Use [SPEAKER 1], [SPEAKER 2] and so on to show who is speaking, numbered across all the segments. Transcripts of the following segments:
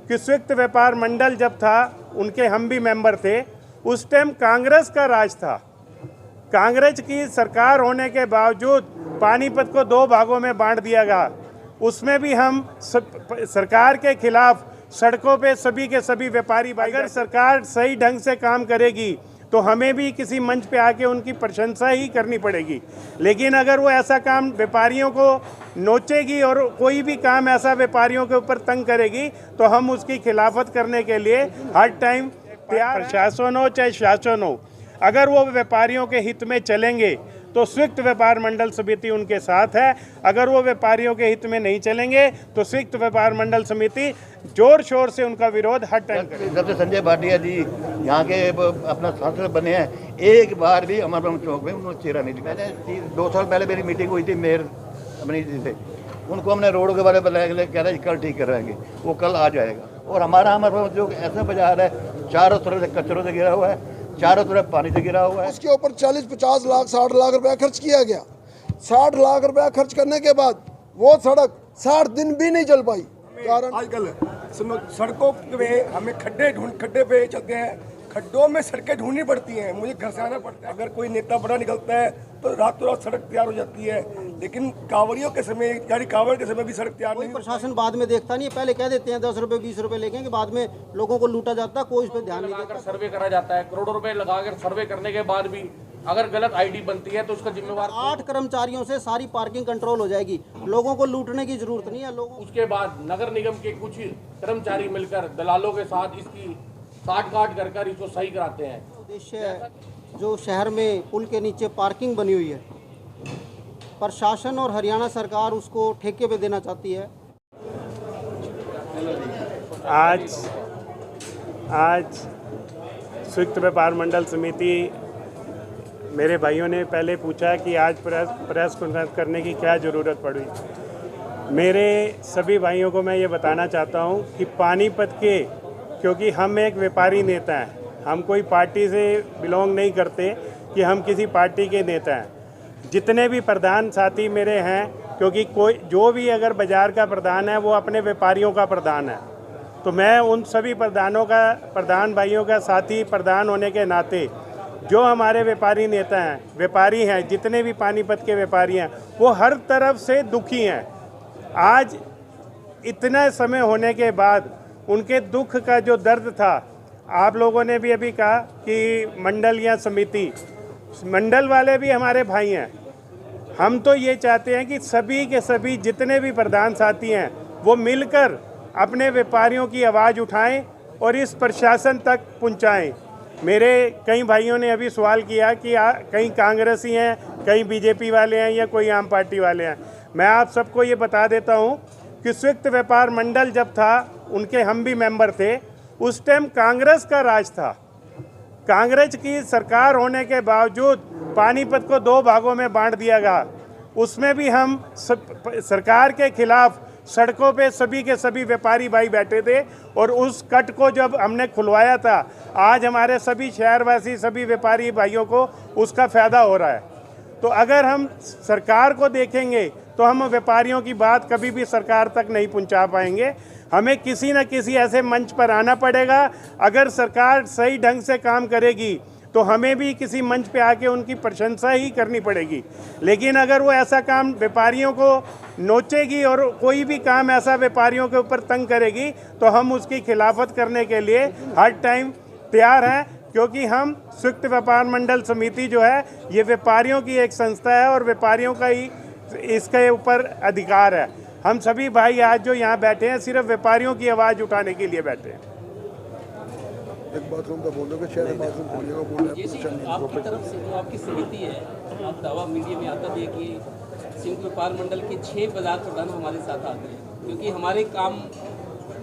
[SPEAKER 1] कि संयुक्त व्यापार मंडल जब था, उनके हम भी मेंबर थे, उस टाइम कांग्रेस का राज था। कांग्रेस की सरकार होने के बावजूद पानीपत को 2 भागों में बांट दिया गया। उसमें भी हम सरकार के खिलाफ सड़कों पे सभी के सभी व्यापारी भाई, अगर सरकार सही ढंग से काम करेगी तो हमें भी किसी मंच पे आके उनकी प्रशंसा ही करनी पड़ेगी। लेकिन अगर वो ऐसा काम व्यापारियों को नोचेगी और कोई भी काम ऐसा व्यापारियों के ऊपर तंग करेगी तो हम उसकी खिलाफत करने के लिए हर टाइम तैयार। प्रशासन हो चाहे शासन हो, अगर वो व्यापारियों के हित में चलेंगे तो संयुक्त व्यापार मंडल समिति उनके साथ है। अगर वो व्यापारियों के हित में नहीं चलेंगे तो संयुक्त व्यापार मंडल समिति जोर शोर से उनका विरोध हर टाइम करेगी।
[SPEAKER 2] जब से संजय भाटिया जी यहाँ के अपना सांसद बने हैं, एक बार भी अमरब्रह्म चौक में उन्होंने चेहरा नहीं दिखाया। मैंने 2 साल पहले मेरी मीटिंग हुई थी मेयर अपनी जी से, उनको हमने रोड के बारे में बताया, कह रहे हैं कल ठीक करवाएंगे, वो कल आ जाएगा। और हमारा अमरब्रह्म चौक ऐसा बाजार है, चारों तरफ से कचरों से घिरा हुआ है, चारों तरफ पानी से गिरा हुआ है।
[SPEAKER 3] उसके ऊपर 40-50 लाख 60 लाख रुपया खर्च किया गया। 60 लाख रुपया खर्च करने के बाद वो सड़क 60 दिन भी नहीं चल पाई। कारण
[SPEAKER 4] आजकल सड़कों पे हमें खड्डे पे चलते हैं, खड्डों में सड़कें ढूंढनी पड़ती हैं, मुझे घर से आना पड़ता है। अगर कोई नेता बड़ा निकलता है तो रातों रात सड़क तैयार हो जाती है, लेकिन कांवड़ियों के समय यानी कांवड़ के समय भी सड़क तैयार नहीं।
[SPEAKER 5] प्रशासन बाद में देखता नहीं है, पहले कह देते हैं 10 रुपए 20 रुपए लेके, बाद में लोगों को लूटा जाता है, कोई इस पर ध्यान नहीं देता।
[SPEAKER 6] सर्वे करा जाता है, करोड़ों रुपए लगाकर सर्वे करने के बाद भी अगर गलत आईडी बनती है तो उसका जिम्मेवार
[SPEAKER 5] 8 कर्मचारियों से सारी पार्किंग कंट्रोल हो जाएगी, लोगों को लूटने की जरूरत नहीं है। लोगों
[SPEAKER 6] उसके बाद नगर निगम के कुछ कर्मचारी मिलकर दलालों के साथ इसकी काट कर इसको सही कराते हैं।
[SPEAKER 5] उद्देश्य जो शहर में पुल के नीचे पार्किंग बनी हुई है, प्रशासन और हरियाणा सरकार उसको ठेके पे देना चाहती है।
[SPEAKER 1] आज संयुक्त व्यापार मंडल समिति, मेरे भाइयों ने पहले पूछा कि आज प्रेस कॉन्फ्रेंस करने की क्या ज़रूरत पड़ी। मेरे सभी भाइयों को मैं ये बताना चाहता हूँ कि पानीपत के, क्योंकि हम एक व्यापारी नेता हैं, हम कोई पार्टी से बिलोंग नहीं करते कि हम किसी पार्टी के नेता हैं। जितने भी प्रधान साथी मेरे हैं, क्योंकि कोई जो भी अगर बाज़ार का प्रधान है वो अपने व्यापारियों का प्रधान है, तो मैं उन सभी प्रधान भाइयों का साथी प्रधान होने के नाते जो हमारे व्यापारी नेता हैं, व्यापारी हैं, जितने भी पानीपत के व्यापारी हैं, वो हर तरफ से दुखी हैं। आज इतना समय होने के बाद उनके दुख का जो दर्द था, आप लोगों ने भी अभी कहा कि मंडल या समिति, मंडल वाले भी हमारे भाई हैं। हम तो ये चाहते हैं कि सभी के सभी जितने भी प्रधान साथी हैं वो मिलकर अपने व्यापारियों की आवाज़ उठाएं और इस प्रशासन तक पहुंचाएं। मेरे कई भाइयों ने अभी सवाल किया कि कहीं कांग्रेसी हैं, कहीं बीजेपी वाले हैं या कोई आम पार्टी वाले हैं। मैं आप सबको ये बता देता हूं कि संयुक्त व्यापार मंडल जब था, उनके हम भी मेंबर थे, उस टाइम कांग्रेस का राज था। कांग्रेस की सरकार होने के बावजूद पानीपत को 2 भागों में बांट दिया गया। उसमें भी हम सरकार के खिलाफ सड़कों पे सभी के सभी व्यापारी भाई बैठे थे और उस कट को जब हमने खुलवाया था, आज हमारे सभी शहरवासी, सभी व्यापारी भाइयों को उसका फ़ायदा हो रहा है। तो अगर हम सरकार को देखेंगे तो हम व्यापारियों की बात कभी भी सरकार तक नहीं पहुंचा पाएंगे। हमें किसी न किसी ऐसे मंच पर आना पड़ेगा। अगर सरकार सही ढंग से काम करेगी तो हमें भी किसी मंच पे आके उनकी प्रशंसा ही करनी पड़ेगी। लेकिन अगर वो ऐसा काम व्यापारियों को नोचेगी और कोई भी काम ऐसा व्यापारियों के ऊपर तंग करेगी तो हम उसकी खिलाफत करने के लिए हर टाइम तैयार हैं, क्योंकि हम संयुक्त व्यापार मंडल समिति जो है ये व्यापारियों की एक संस्था है और व्यापारियों का ही इसके ऊपर अधिकार है। हम सभी भाई आज जो यहाँ बैठे हैं सिर्फ व्यापारियों की आवाज़ उठाने के लिए बैठे हैं।
[SPEAKER 3] एक बाथरूम का बोलोगे, शहर में बाथरूम खोलिएगा, बोल रहे हैं
[SPEAKER 7] आपकी तरफ से जो आपकी समिति है, आप दावा मीडिया में आता भी है कि संयुक्त व्यापार मंडल के 6 बाजार प्रधान हमारे साथ आते हैं, क्योंकि हमारे काम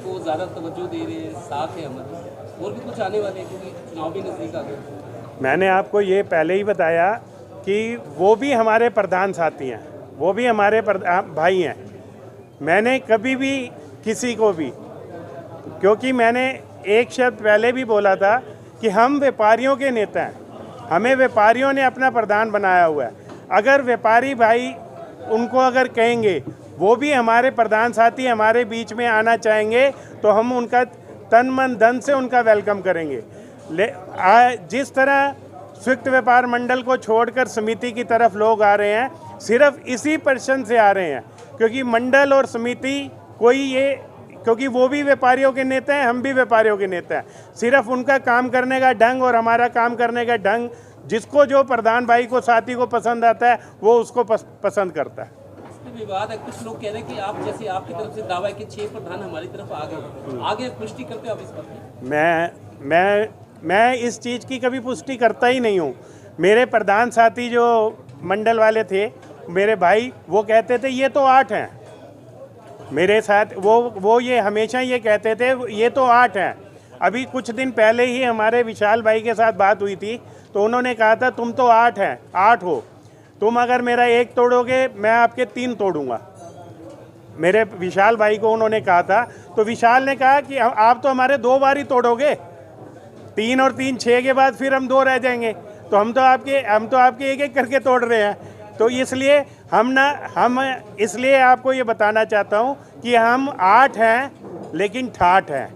[SPEAKER 7] को ज़्यादा तवज्जो दे रहे हैं, साथ है हमारे। और भी कुछ आने वाले हैं क्योंकि चुनाव भी नज़दीक आ गए।
[SPEAKER 1] मैंने आपको ये पहले ही बताया कि वो भी हमारे प्रधान साथी हैं, वो भी हमारे भाई हैं। मैंने कभी भी किसी को भी, क्योंकि मैंने एक शब्द पहले भी बोला था कि हम व्यापारियों के नेता हैं, हमें व्यापारियों ने अपना प्रधान बनाया हुआ है। अगर व्यापारी भाई उनको अगर कहेंगे वो भी हमारे प्रधान साथी हमारे बीच में आना चाहेंगे तो हम उनका तन मन धन से उनका वेलकम करेंगे। जिस तरह स्विफ्ट व्यापार मंडल को छोड़कर समिति की तरफ लोग आ रहे हैं, सिर्फ इसी प्रश्न से आ रहे हैं, क्योंकि मंडल और समिति क्योंकि वो भी व्यापारियों के नेता हैं, हम भी व्यापारियों के नेता हैं। सिर्फ उनका काम करने का ढंग और हमारा काम करने का ढंग, जिसको जो प्रधान भाई को साथी को पसंद आता है वो उसको पसंद करता है।
[SPEAKER 7] इसमें विवाद है, कुछ लोग कह रहे हैं कि आप जैसे आपकी तरफ से दावा है कि 6 प्रधान हमारी तरफ आ गए, आगे पुष्टि करते हो आप इस पर?
[SPEAKER 1] मैं इस चीज़ की कभी पुष्टि करता ही नहीं हूँ। मेरे प्रधान साथी जो मंडल वाले थे, मेरे भाई, वो कहते थे ये तो 8 हैं मेरे साथ, वो ये हमेशा ये कहते थे ये तो 8 हैं। अभी कुछ दिन पहले ही हमारे विशाल भाई के साथ बात हुई थी, तो उन्होंने कहा था तुम तो 8 हैं, 8 हो, तुम अगर मेरा 1 तोड़ोगे मैं आपके 3 तोड़ूंगा। मेरे विशाल भाई को उन्होंने कहा था, तो विशाल ने कहा कि आप तो हमारे 2 बार ही तोड़ोगे, 3 और 3 6 के बाद फिर हम 2 रह जाएंगे, तो हम तो आपके 1-1 करके तोड़ रहे हैं। तो इसलिए हम इसलिए आपको ये बताना चाहता हूँ कि हम 8 हैं लेकिन ठाठ हैं,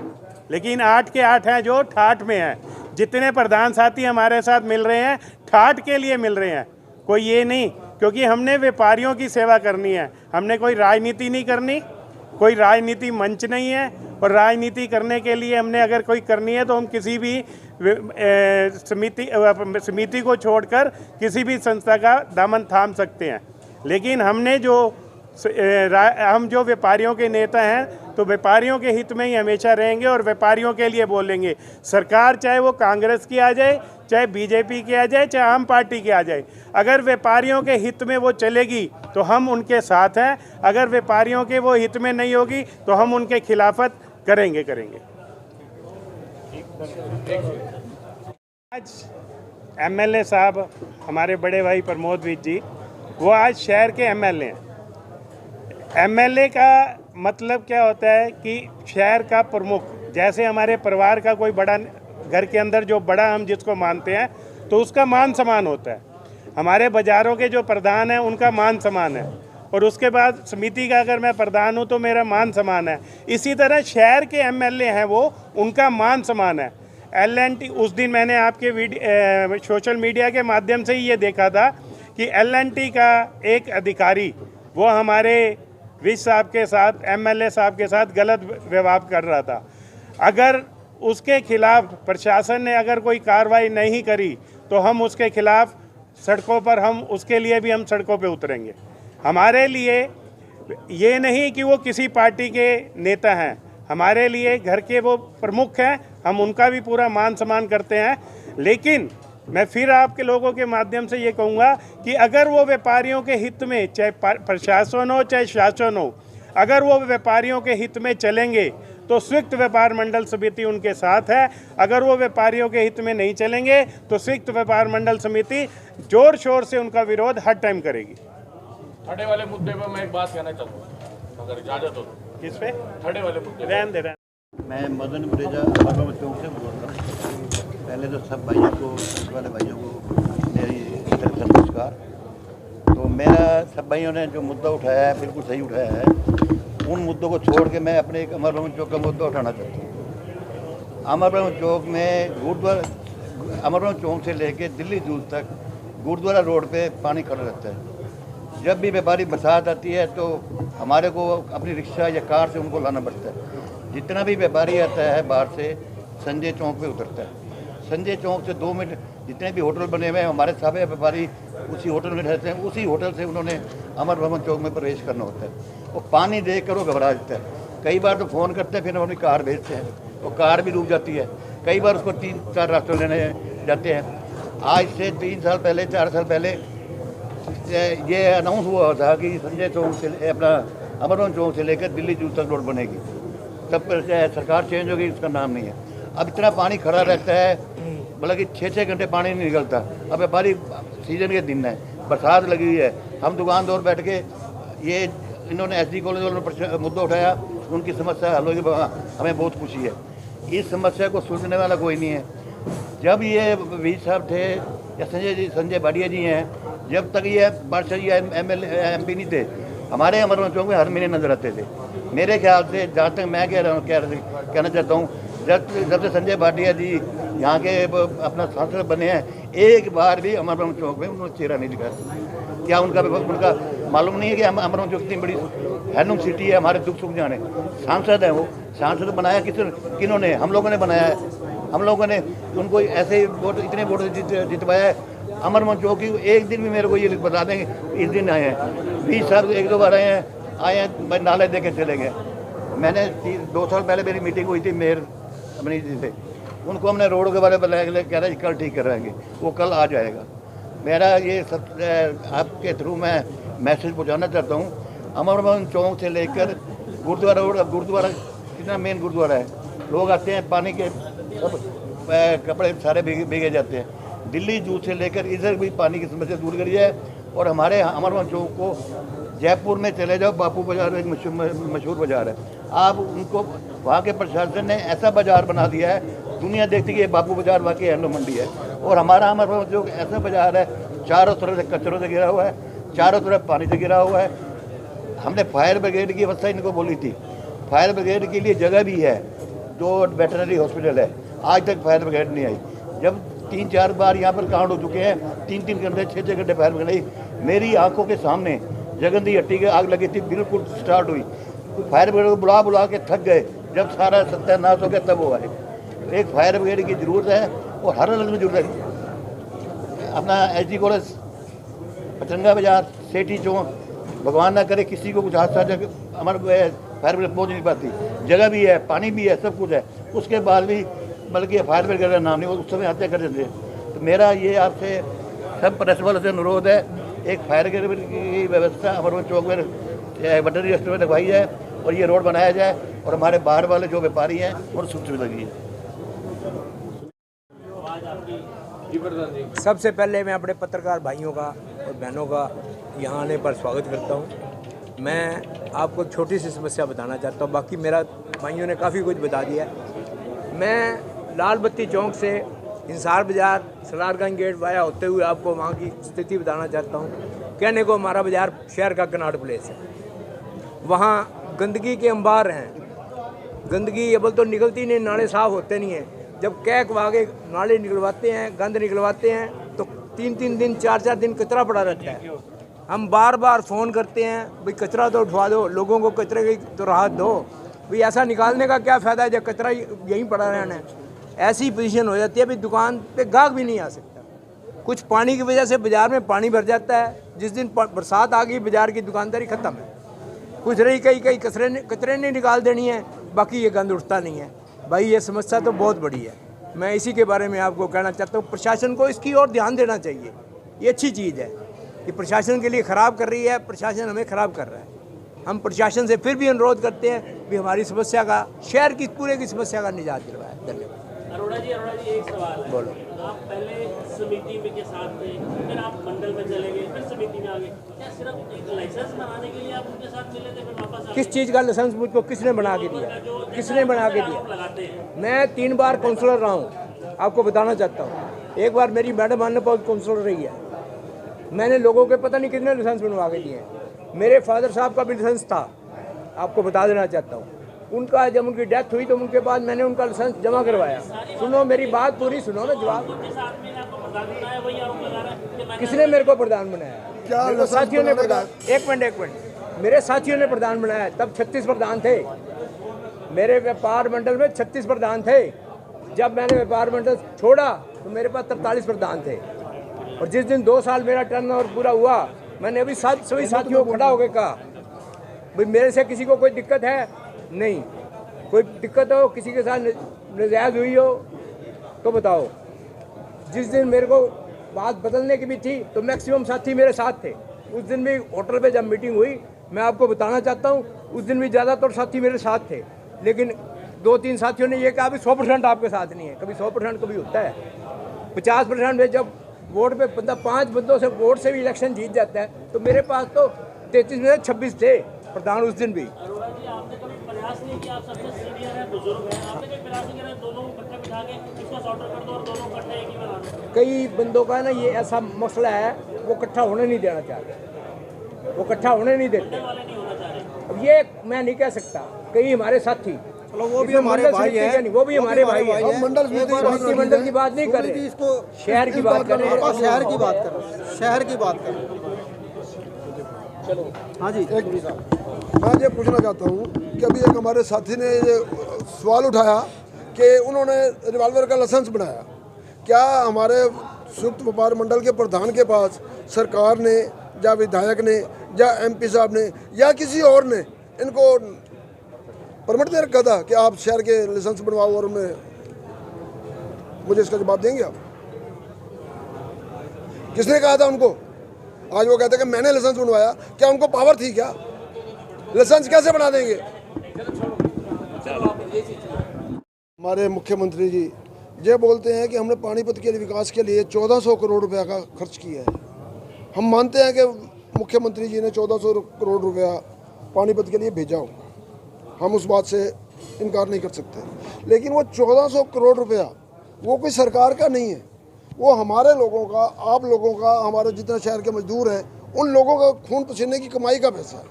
[SPEAKER 1] लेकिन 8 के 8 हैं जो ठाठ में हैं। जितने प्रधान साथी हमारे साथ मिल रहे हैं ठाठ के लिए मिल रहे हैं, कोई ये नहीं, क्योंकि हमने व्यापारियों की सेवा करनी है, हमने कोई राजनीति नहीं करनी, कोई राजनीति मंच नहीं है। और राजनीति करने के लिए हमने अगर कोई करनी है तो हम किसी भी समिति को छोड़कर किसी भी संस्था का दामन थाम सकते हैं। लेकिन हम जो व्यापारियों के नेता हैं तो व्यापारियों के हित में ही हमेशा रहेंगे और व्यापारियों के लिए बोलेंगे। सरकार चाहे वो कांग्रेस की आ जाए, चाहे बीजेपी की आ जाए, चाहे आम पार्टी की आ जाए, अगर व्यापारियों के हित में वो चलेगी तो हम उनके साथ हैं, अगर व्यापारियों के वो हित में नहीं होगी तो हम उनके खिलाफत करेंगे। आज एमएलए साहब, हमारे बड़े भाई प्रमोद विज जी, वो आज शहर के एमएलए हैं। एमएलए का मतलब क्या होता है कि शहर का प्रमुख, जैसे हमारे परिवार का कोई बड़ा, घर के अंदर जो बड़ा हम जिसको मानते हैं तो उसका मान सम्मान होता है। हमारे बाज़ारों के जो प्रधान हैं उनका मान सम्मान है, और उसके बाद समिति का अगर मैं प्रधान हूँ तो मेरा मान सम्मान है। इसी तरह शहर के एमएलए हैं वो, उनका मान सम्मान है। L&T, उस दिन मैंने आपके सोशल मीडिया के माध्यम से ही ये देखा था कि L&T का एक अधिकारी वो हमारे विज साहब के साथ, एमएलए साहब के साथ गलत व्यवहार कर रहा था। अगर उसके खिलाफ प्रशासन ने अगर कोई कार्रवाई नहीं करी तो हम उसके खिलाफ सड़कों पर, हम उसके लिए भी हम सड़कों पे उतरेंगे। हमारे लिए ये नहीं कि वो किसी पार्टी के नेता हैं, हमारे लिए घर के वो प्रमुख हैं, हम उनका भी पूरा मान सम्मान करते हैं। लेकिन मैं फिर आपके लोगों के माध्यम से ये कहूँगा कि अगर वो व्यापारियों के हित में, चाहे प्रशासन हो चाहे शासन हो, अगर वो व्यापारियों के हित में चलेंगे तो स्विफ्ट व्यापार मंडल समिति उनके साथ है। अगर वो व्यापारियों के हित में नहीं चलेंगे तो स्विफ्ट व्यापार मंडल समिति जोर शोर से उनका विरोध हर टाइम करेगी।
[SPEAKER 6] थड़े वाले मुद्दे पर मैं एक बात कहना चाहता हूँ, अगर इजाजत हो।
[SPEAKER 1] किस पे?
[SPEAKER 6] थड़े वाले मुद्दे।
[SPEAKER 1] रहन दे।
[SPEAKER 2] मैं मदन बरेजा बाबा चौक से बोल रहा हूँ। पहले तो सब भाइयों को, वाले भाइयों को मेरी तरफ से नमस्कार। तो मेरा सब भाइयों ने जो मुद्दा उठाया है बिल्कुल सही उठाया है। उन मुद्दों को छोड़ के मैं अपने एक अमर ब्रह्म चौक का मुद्दा उठाना चाहता हूँ। अमर ब्रह्म चौक में गुरुद्वारा, अमर ब्रह्म चौक से लेके दिल्ली दूर तक गुरुद्वारा रोड पे पानी खड़ा रहता है। जब भी व्यापारी बरसात आती है तो हमारे को अपनी रिक्शा या कार से उनको लाना पड़ता है। जितना भी व्यापारी आता है बाहर से संजय चौक पे उतरता है। संजय चौक से 2 मिनट, जितने भी होटल बने हुए हैं हमारे सारे व्यापारी उसी होटल में रहते हैं, उसी होटल से उन्होंने अमर ब्रह्म चौक में प्रवेश करना होता है। वो पानी देख कर वो घबरा जाता है। कई बार तो फ़ोन करते हैं, फिर हम अपनी कार भेजते हैं, वो कार भी डूब जाती है। कई बार उसको 3-4 रास्ते लेने जाते हैं। आज से 3 साल पहले, 4 साल पहले ये अनाउंस हुआ था कि संजय चौक से, अपना अमर ब्रह्म चौक से लेकर दिल्ली जू तक रोड बनेगी। तब सरकार चेंज हो गई, उसका नाम नहीं है। अब इतना पानी खड़ा रहता है, मतलब कि 6-6 घंटे पानी नहीं निकलता। अब व्यापारी सीजन के दिन है, बरसात लगी हुई है, हम दुकान दौर बैठ के, ये इन्होंने SD कॉलेज वालों ने मुद्दा उठाया, उनकी समस्या हल होगी, हमें बहुत खुशी है। इस समस्या को सुलझने वाला कोई नहीं है। जब ये वीर साहब थे या संजय भाटिया जी हैं, जब तक ये बादशाह जी MP नहीं थे, हमारे अमरवन चौक में हर महीने नजर आते थे। मेरे ख्याल से जहाँ तक मैं कहना चाहता हूँ, जब से संजय भाटिया जी यहाँ के अपना सांसद बने हैं, एक बार भी अमरवन चौक में उन्होंने चेहरा नहीं दिखाया। क्या उनका मालूम नहीं है कि अमरवन चौक इतनी बड़ी हैंडलूम सिटी है, हमारे दुख सुख जाने। सांसद है वो, सांसद बनाया किन्होंने? हम लोगों ने बनाया है। हम लोगों ने उनको ऐसे वोट, इतने वोट जितवाया है। अमरवन चौक की एक दिन भी मेरे को ये बता देंगे इस दिन आए हैं। 20 साल 1-2 बार आए हैं, नाले दे के चले गए। मैंने 2 साल पहले मेरी मीटिंग हुई थी मेयर अपनी जी से, उनको हमने रोड के बारे में बताया, कह रहा है कल ठीक कराएंगे, वो कल आ जाएगा। मेरा ये सब आपके थ्रू मैं मैसेज पहुंचाना चाहता हूँ। अमरवन चौक से लेकर गुरुद्वारा रोड, गुरुद्वारा कितना मेन गुरुद्वारा है, लोग आते हैं, पानी के सब कपड़े सारे भीगे जाते हैं। दिल्ली जू से लेकर इधर भी पानी की समस्या दूर करी है। और हमारे अमरवन चौक को जयपुर में चले जाओ, बापू बाजार एक मशहूर बाजार है, आप उनको वहाँ के प्रशासन ने ऐसा बाजार बना दिया है, दुनिया देखती है कि बापू बाजार वाकई हैंडलूम मंडी है। और हमारा अमरवन चौक ऐसा बाजार है, चारों तरफ से कचरों से घिरा हुआ है, चारों तरफ पानी से घिरा हुआ है। हमने फायर ब्रिगेड की व्यवस्था इनको बोली थी, फायर ब्रिगेड के लिए जगह भी है, जो वेटरनरी हॉस्पिटल है, आज तक फायर ब्रिगेड नहीं आई। जब 3-4 बार यहाँ पर कांड हो चुके हैं, 3-3 घंटे 6-6 घंटे फायर ब्रिगेड आई। मेरी आंखों के सामने जगंदी हट्टी की आग लगी थी, बिल्कुल स्टार्ट हुई, फायर ब्रिगेड को बुला के थक गए। जब सारा सत्यानाश हो गया तब वो आए। एक फायर ब्रिगेड की ज़रूरत है और हर हालत में ज़रूरत है। अपना SG कॉलेज, पचरंगा बाजार, सेठी चौक, भगवान ना करे किसी को कुछ हादसा हमारे फायर ब्रिगेड पहुँच नहीं पाती। जगह भी है, पानी भी है, सब कुछ है, उसके बाद भी बल्कि फायर ब्रिगेड का नाम नहीं, वो उस समय हत्या कर देते। तो मेरा ये आपसे सब प्रेस वालों से अनुरोध है, एक फायर ब्रिगेड की व्यवस्था अमरवन चौक में वेटरनरी रेस्टोरेंट लगवाई जाए और ये रोड बनाया जाए और हमारे बाहर वाले जो व्यापारी हैं और सुख सुविधा दी है।
[SPEAKER 8] सबसे पहले मैं अपने पत्रकार भाइयों का और बहनों का यहाँ आने पर स्वागत करता हूँ। मैं आपको छोटी सी समस्या बताना चाहता हूँ, बाकी मेरा भाइयों ने काफ़ी कुछ बता दिया है। मैं लाल बत्ती चौक से इंसार बाज़ार, सलारगंज गेट वाया होते हुए आपको वहाँ की स्थिति बताना चाहता हूँ। कहने को हमारा बाज़ार शहर का कनाट प्लेस है, वहाँ गंदगी के अंबार हैं। गंदगी अबल तो निकलती नहीं, नाले साफ़ होते नहीं हैं। जब कैक वागे नाले निकलवाते हैं, गंद निकलवाते हैं, तो 3-3 दिन 4-4 दिन कचरा पड़ा रहता है। हम बार बार फ़ोन करते हैं, भाई कचरा तो उठवा दो, लोगों को कचरे की तो राहत दो। भाई ऐसा निकालने का क्या फ़ायदा है जब कचरा यहीं पड़ा रहना है। ऐसी पोजीशन हो जाती है, भाई दुकान पे गाहक भी नहीं आ सकता। कुछ पानी की वजह से बाज़ार में पानी भर जाता है। जिस दिन बरसात आ गई, बाज़ार की दुकानदारी ख़त्म है। कुछ रही कई कचरे नहीं निकाल देनी है, बाकी ये गंद उठता नहीं है। भाई ये समस्या तो बहुत बड़ी है। मैं इसी के बारे में आपको कहना चाहता हूँ, प्रशासन को इसकी ओर ध्यान देना चाहिए। ये अच्छी चीज़ है, ये प्रशासन के लिए ख़राब कर रही है, प्रशासन हमें ख़राब कर रहा है। हम प्रशासन से फिर भी अनुरोध करते हैं कि हमारी समस्या का, शहर की पूरे की समस्या का निजात दिलवाए। धन्यवाद।
[SPEAKER 9] अरोड़ा जी एक सवाल है।
[SPEAKER 8] बोलो।
[SPEAKER 9] आप पहले समिति में के साथ थे, फिर आप मंडल में चले गए, फिर समिति में आ गए। क्या सिर्फ एक लाइसेंस बनाने के लिए आप उनके साथ मिले थे, फिर वापस?
[SPEAKER 8] किस चीज़ का लाइसेंस मुझको किसने बना के दिया? किसने बना के दिया? मैं 3 बार काउंसलर रहा हूँ, आपको बताना चाहता हूँ। एक बार मेरी मैडम अन्नपाल काउंसलर रही है। मैंने लोगों के पता नहीं कितने लाइसेंस बनवा के दिए हैं। मेरे फादर साहब का भी लाइसेंस था, आपको बता देना चाहता हूँ। उनका जब उनकी डेथ हुई तो उनके बाद मैंने उनका लाइसेंस जमा करवाया। सुनो मेरी बात पूरी सुनो ना, जवाब। किसने मेरे को प्रधान बनाया? मेरे साथियों ने प्रधान, एक मिनट, मेरे साथियों ने प्रधान बनाया। तब 36 प्रधान थे मेरे व्यापार मंडल में, 36 प्रधान थे। जब मैंने व्यापार मंडल छोड़ा तो मेरे पास 43 प्रधान थे। और जिस दिन 2 साल मेरा टर्नओवर पूरा हुआ, मैंने अभी सभी साथियों को खड़ा होकर कहा, भाई मेरे से किसी को कोई दिक्कत है नहीं, कोई दिक्कत हो, किसी के साथ नाजायज हुई हो तो बताओ। जिस दिन मेरे को बात बदलने की भी थी तो मैक्सिमम साथी मेरे साथ थे। उस दिन भी होटल पे जब मीटिंग हुई, मैं आपको बताना चाहता हूँ, उस दिन भी ज़्यादातर साथी मेरे साथ थे। लेकिन 2-3 साथियों ने ये कहा भी 100% आपके साथ नहीं है। कभी 100% कभी होता है 50% में। जब वोट पे बंदा 5 बंदों से वोट से भी इलेक्शन जीत जाता है, तो मेरे पास तो 33 में 26 थे प्रधान उस दिन भी।
[SPEAKER 9] अरोड़ा जी, आपने कभी प्रयास नहीं किया, आप सबसे सीनियर हैं, बुजुर्ग हैं, आपने कभी प्रयास नहीं किया दोनों को इकट्ठे बिठा के इसको सॉर्ट आउट कर दो और दोनों इकट्ठे एक ही बना दो?
[SPEAKER 8] कई बंदों का ना ये ऐसा मसला है, वो इकट्ठा होने नहीं देना चाहते। वो इकट्ठा होने नहीं देते।
[SPEAKER 9] वाले नहीं होना चाह रहे।
[SPEAKER 8] अब ये मैं नहीं कह सकता, कई हमारे साथी,
[SPEAKER 5] चलो वो भी
[SPEAKER 8] इसमें
[SPEAKER 5] हमारे
[SPEAKER 8] मंडल
[SPEAKER 5] भाई
[SPEAKER 8] समिति
[SPEAKER 5] हैं,
[SPEAKER 8] के नहीं, वो भी हमारे भाई हैं।
[SPEAKER 3] हम मंडल समिति की बात
[SPEAKER 8] समिति मंडल की बात नहीं कर
[SPEAKER 5] सुमित जी
[SPEAKER 8] रहे,
[SPEAKER 5] इसको
[SPEAKER 8] शहर की बात कर रहे
[SPEAKER 5] आप
[SPEAKER 8] हैं।
[SPEAKER 5] शहर की बात कर, शहर की बात कर। हाँ जी,
[SPEAKER 3] मैं ये पूछना चाहता हूँ कि अभी एक हमारे साथी ने ये सवाल उठाया कि उन्होंने रिवॉल्वर का लाइसेंस बनाया। क्या हमारे संयुक्त व्यापार मंडल के प्रधान के पास सरकार ने या विधायक ने या एमपी साहब ने या किसी और ने इनको परमिट दे रखा था कि आप शहर के लाइसेंस बनवाओ? और मुझे इसका जवाब देंगे आप? किसने कहा था उनको? आज वो कहते हैं कि मैंने लाइसेंस बनवाया। क्या उनको पावर थी क्या? लाइसेंस कैसे बना देंगे? हमारे मुख्यमंत्री जी ये बोलते हैं कि हमने पानीपत के लिए विकास के लिए 1400 करोड़ रुपया का खर्च किया है। हम मानते हैं कि मुख्यमंत्री जी ने 1400 करोड़ रुपया पानीपत के लिए भेजा हो, हम उस बात से इनकार नहीं कर सकते। लेकिन वो 1400 करोड़ रुपया वो कोई सरकार का नहीं है, वो हमारे लोगों का, आप लोगों का, हमारे जितने शहर के मजदूर हैं उन लोगों का खून पसीने की कमाई का पैसा है।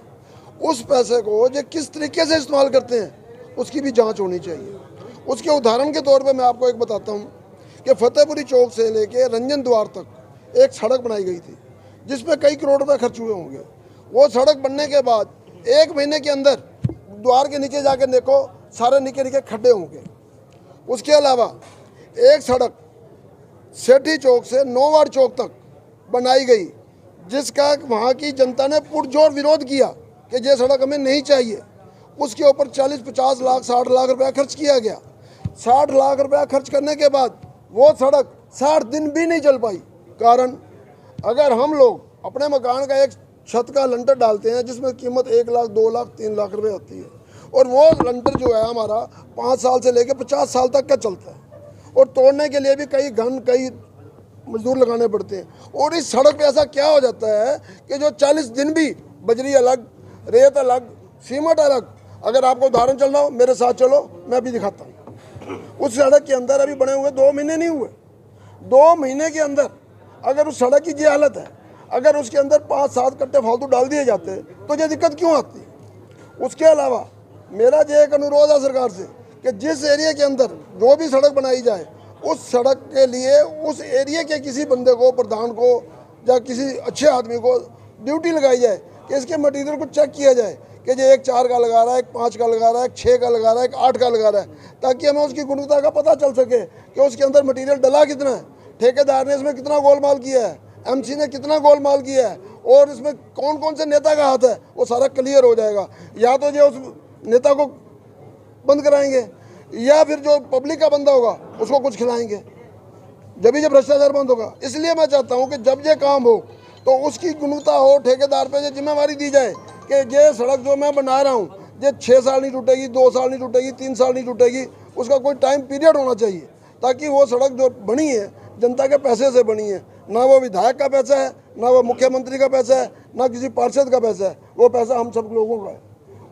[SPEAKER 3] उस पैसे को जो किस तरीके से इस्तेमाल करते हैं उसकी भी जांच होनी चाहिए। उसके उदाहरण के तौर पे मैं आपको एक बताता हूँ कि फतेहपुरी चौक से लेके रंजन द्वार तक एक सड़क बनाई गई थी जिसमें कई करोड़ रुपए खर्च हुए होंगे। वो सड़क बनने के बाद 1 महीने के अंदर द्वार के नीचे जाकर देखो सारे निके निके खड्डे होंगे। उसके अलावा एक सड़क सेठी चौक से नौवाड़ चौक तक बनाई गई जिसका वहाँ की जनता ने पुरजोर विरोध किया कि ये सड़क हमें नहीं चाहिए। उसके ऊपर 40-50 लाख 60 लाख रुपया खर्च किया गया। 60 लाख रुपया खर्च करने के बाद वो सड़क 60 दिन भी नहीं चल पाई। कारण अगर हम लोग अपने मकान का एक छत का लंटर डालते हैं जिसमें कीमत 1 लाख 2 लाख 3 लाख रुपए होती है और वो लंटर जो है हमारा 5 साल से लेकर 50 साल तक का चलता है और तोड़ने के लिए भी कई मजदूर लगाने पड़ते हैं। और इस सड़क पे ऐसा क्या हो जाता है कि जो 40 दिन भी बजरी अलग, रेत अलग, सीमेंट अलग, अगर आपको उदाहरण चलना हो मेरे साथ चलो, मैं अभी दिखाता हूँ। उस सड़क के अंदर अभी बने हुए 2 महीने नहीं हुए। 2 महीने के अंदर अगर उस सड़क की ये हालत है, अगर उसके अंदर 5-7 कट्टे फालतू डाल दिए जाते तो ये दिक्कत क्यों आती? उसके अलावा मेरा ये एक अनुरोध है सरकार से कि जिस एरिया के अंदर जो भी सड़क बनाई जाए उस सड़क के लिए उस एरिया के किसी बंदे को, प्रधान को या किसी अच्छे आदमी को ड्यूटी लगाई जाए कि इसके मटेरियल को चेक किया जाए कि ये एक 4 का लगा रहा है, एक 5 का लगा रहा है, एक 6 का लगा रहा है, एक 8 का लगा रहा है, ताकि हमें उसकी गुणवत्ता का पता चल सके कि उसके अंदर मटेरियल डला कितना है, ठेकेदार ने इसमें कितना गोलमाल किया है, एमसी ने कितना गोलमाल किया है और इसमें कौन कौन से नेता का हाथ है, वो सारा क्लियर हो जाएगा। या तो ये उस नेता को बंद कराएंगे या फिर जो पब्लिक का बंदा होगा उसको कुछ खिलाएंगे, जब भ्रष्टाचार बंद होगा। इसलिए मैं चाहता हूँ कि जब ये काम हो तो उसकी गुणवत्ता हो, ठेकेदार पे ये जिम्मेवारी दी जाए कि ये सड़क जो मैं बना रहा हूँ ये 6 साल नहीं टूटेगी, 2 साल नहीं टूटेगी, 3 साल नहीं टूटेगी, उसका कोई टाइम पीरियड होना चाहिए ताकि वो सड़क जो बनी है जनता के पैसे से बनी है, ना वो विधायक का पैसा है, ना वो मुख्यमंत्री का पैसा है, ना किसी पार्षद का पैसा है, वो पैसा हम सब लोगों का है।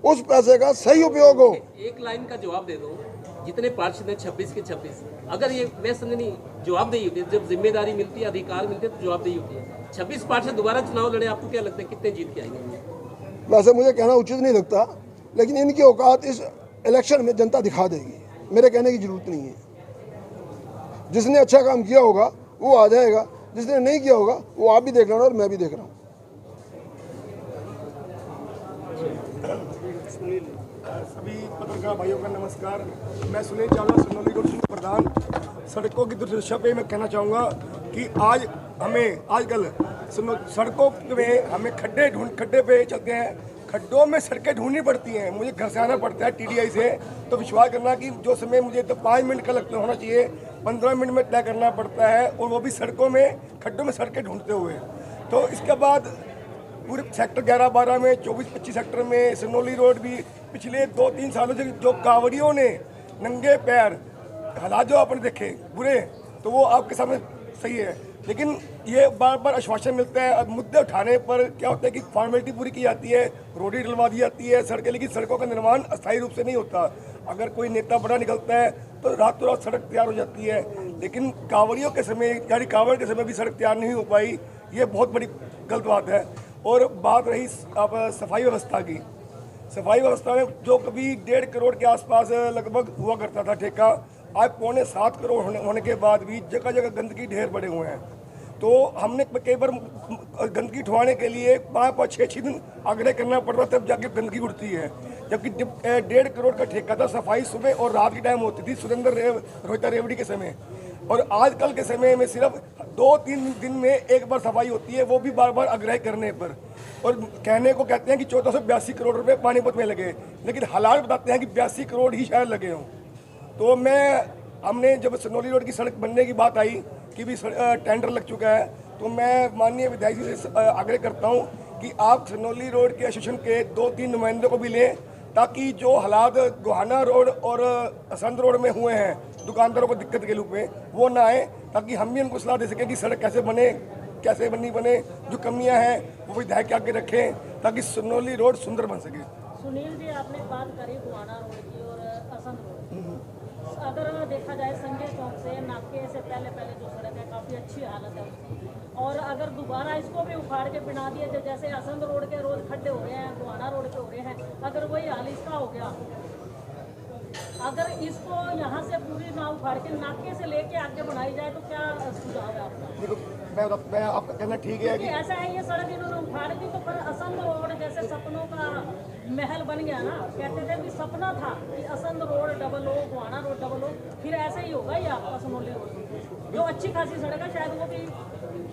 [SPEAKER 3] उस पैसे का सही उपयोग हो।
[SPEAKER 7] एक लाइन का जवाब दे दो, जितने पार्षद हैं 26 के 26, अगर ये मैं समझनी जवाबदेही होती है, जब जिम्मेदारी मिलती है, अधिकार मिलते हैं तो जवाबदेही होती है। 26 पार्षद दोबारा चुनाव लड़े, आपको क्या लगता है कितने जीत के आएंगे?
[SPEAKER 3] वैसे मुझे कहना उचित नहीं लगता, लेकिन इनकी औकात इस इलेक्शन में जनता दिखा देगी, मेरे कहने की जरूरत नहीं है। जिसने अच्छा काम किया होगा वो आ जाएगा, जिसने नहीं किया होगा वो आप भी देख रहे हो और मैं भी देख रहा हूँ।
[SPEAKER 4] सभी पत्रकार भाइयों का नमस्कार। मैं सुनील चावला, सनौली रोड प्रधान। सड़कों की दुर्दशा पे मैं कहना चाहूँगा कि आजकल सड़कों में हमें खड्डे पे चलते हैं, खड्डों में सड़कें ढूंढनी पड़ती हैं। मुझे घर से आना पड़ता है टीडीआई से, तो विश्वास करना कि जो समय मुझे तो 5 मिनट का लगता होना चाहिए 15 मिनट में तय करना पड़ता है, और वो भी सड़कों में खड्डों में सड़कें ढूंढते हुए। तो इसके बाद पूरे सेक्टर 11-12 में, 24-25 सेक्टर में, सनौली रोड भी पिछले 2-3 सालों से जो कांवड़ियों ने नंगे पैर हालात जो आपने देखे बुरे, तो वो आपके सामने सही है। लेकिन ये बार बार आश्वासन मिलता है, अब मुद्दे उठाने पर क्या होता है कि फॉर्मेलिटी पूरी की जाती है, रोडें डलवा दी जाती है, सड़कें, लेकिन सड़कों का निर्माण अस्थायी रूप से नहीं होता। अगर कोई नेता बड़ा निकलता है तो रातों रात सड़क तैयार हो जाती है, लेकिन कांवड़ियों के समय यानी कांवड़ के समय भी सड़क तैयार नहीं हो पाई, ये बहुत बड़ी गलत बात है। और बात रही अब सफाई व्यवस्था की, सफाई व्यवस्था में जो कभी 1.5 करोड़ के आसपास लगभग हुआ करता था ठेका, आज 6.25 करोड़ होने के बाद भी जगह जगह गंदगी ढेर पड़े हुए हैं। तो हमने कई बार गंदगी उठवाने के लिए 5-6 दिन आग्रह करना पड़ता, तब जाके गंदगी उठती है। जबकि 1.5 करोड़ का ठेका था, सफाई सुबह और रात की टाइम होती थी, रोहिता रेवड़ी के समय। और आजकल के समय में सिर्फ 2-3 दिन में एक बार सफाई होती है, वो भी बार बार आग्रह करने पर। और कहने को कहते हैं कि 1482 करोड़ रुपए पानीपत में लगे, लेकिन हालात बताते हैं कि 82 करोड़ ही शायद लगे हों। तो हमने जब सनौली रोड की सड़क बनने की बात आई कि भी टेंडर लग चुका है, तो मैं माननीय विधायक जी से आग्रह करता हूं कि आप सनौली रोड के एसोसिएशन के 2-3 नुमाइंदों को भी लें, ताकि जो हालात गोहाना रोड और असंध रोड में हुए हैं दुकानदारों को दिक्कत के रूप में, वो ना आए, ताकि हम भी उनको सलाह दे सकें कि सड़क कैसे बने, कैसे बने, जो कमियां हैं वो विधायक के आगे रखें, ताकि सनौली रोड सुंदर बन सके।
[SPEAKER 10] सुनील जी, आपने बात करी गोहाना रोड की और असंध रोड की। अगर देखा जाए संजय चौक से नाके से पहले जो सड़क है काफ़ी अच्छी हालत है उसकी, और अगर दोबारा इसको भी उखाड़ के बना दिया जाए, जैसे असंध रोड के रोज खड्डे हो रहे हैं, गोहाना रोड पे हो रहे हैं, अगर वही हाल इसका हो गया, अगर इसको यहाँ से पूरी ना उखाड़ के नाके से लेके आगे बनाई जाए तो क्या सुझाव है आपका?
[SPEAKER 4] देखो, मैं आपका कहना ठीक है कि
[SPEAKER 10] ऐसा है, ये सड़क इन्होंने उखाड़ दी तो फिर असंध रोड जैसे सपनों का महल बन गया ना। कहते थे कि सपना था कि असंध रोड डबल हो, गोहाना रोड डबल हो, फिर ऐसा ही होगा ये आपका सनौली रोड जो अच्छी खासी सड़क है, शायद वो भी